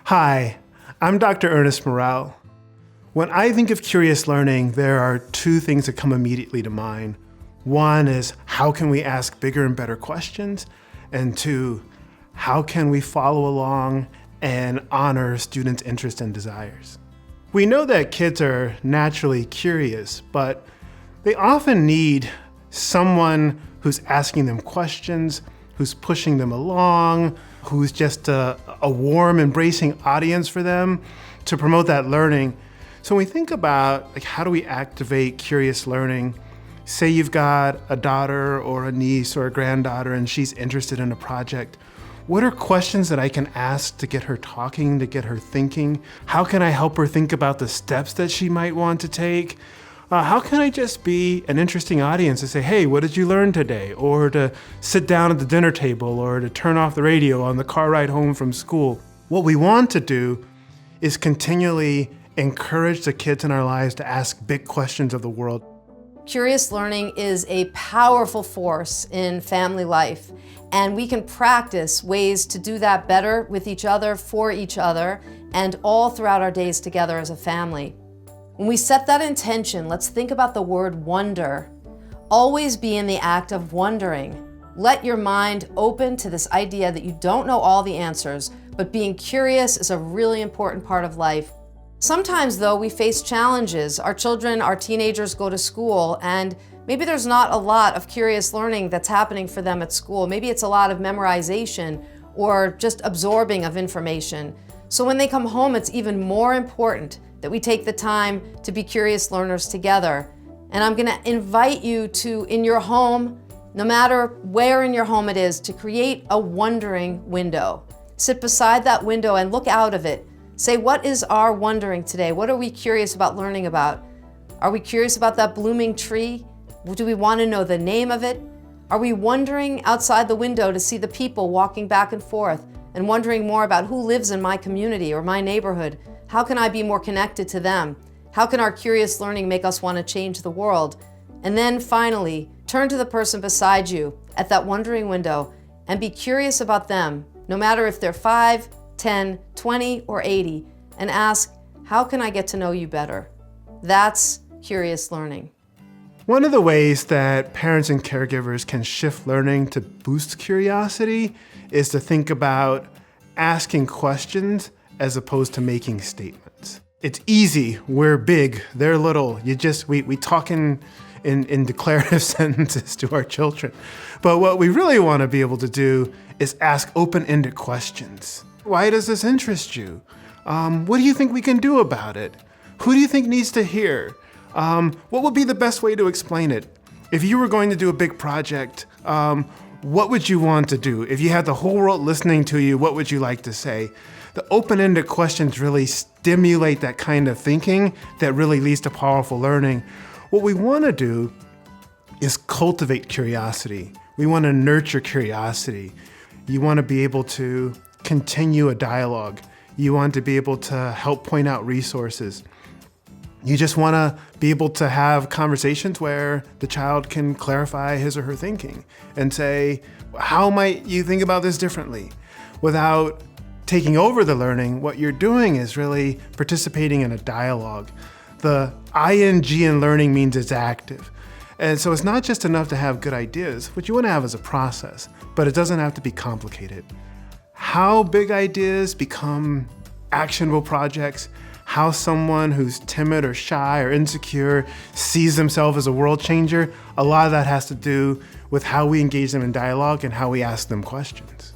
Hi, I'm Dr. Ernest Morrell. When I think of curious learning, there are two things that come immediately to mind. One is, how can we ask bigger and better questions? And two, how can we follow along and honor students' interests and desires? We know that kids are naturally curious, but they often need someone who's asking them questions, who's pushing them along, who's just a warm, embracing audience for them to promote that learning. So when we think about how do we activate curious learning, say you've got a daughter or a niece or a granddaughter and she's interested in a project, what are questions that I can ask to get her talking, to get her thinking? How can I help her think about the steps that she might want to take? How can I just be an interesting audience to say, hey, what did you learn today? Or to sit down at the dinner table, or to turn off the radio on the car ride home from school. What we want to do is continually encourage the kids in our lives to ask big questions of the world. Curious learning is a powerful force in family life, and we can practice ways to do that better with each other, for each other, and all throughout our days together as a family. When we set that intention, let's think about the word wonder. Always be in the act of wondering. Let your mind open to this idea that you don't know all the answers, but being curious is a really important part of life. Sometimes, though, we face challenges. Our children, our teenagers go to school, and maybe there's not a lot of curious learning that's happening for them at school. Maybe it's a lot of memorization or just absorbing of information. So when they come home, it's even more important that we take the time to be curious learners together. And I'm gonna invite you to, in your home, no matter where in your home it is, to create a wondering window. Sit beside that window and look out of it. Say, what is our wondering today? What are we curious about learning about? Are we curious about that blooming tree? Do we want to know the name of it? Are we wondering outside the window to see the people walking back and forth and wondering more about who lives in my community or my neighborhood? How can I be more connected to them? How can our curious learning make us want to change the world? And then finally, turn to the person beside you at that wondering window and be curious about them, no matter if they're 5, 10, 20, or 80, and ask, how can I get to know you better? That's curious learning. One of the ways that parents and caregivers can shift learning to boost curiosity is to think about asking questions as opposed to making statements. It's easy, we're big, they're little. We talk in declarative sentences to our children. But what we really want to be able to do is ask open-ended questions. Why does this interest you? What do you think we can do about it? Who do you think needs to hear? What would be the best way to explain it? If you were going to do a big project, what would you want to do? If you had the whole world listening to you, what would you like to say? The open-ended questions really stimulate that kind of thinking that really leads to powerful learning. What we want to do is cultivate curiosity. We want to nurture curiosity. You want to be able to continue a dialogue. You want to be able to help point out resources. You just want to be able to have conversations where the child can clarify his or her thinking and say, how might you think about this differently? Without taking over the learning, what you're doing is really participating in a dialogue. The ing in learning means it's active. And so it's not just enough to have good ideas. What you want to have is a process, but it doesn't have to be complicated. How big ideas become actionable projects, how someone who's timid or shy or insecure sees themselves as a world changer, a lot of that has to do with how we engage them in dialogue and how we ask them questions.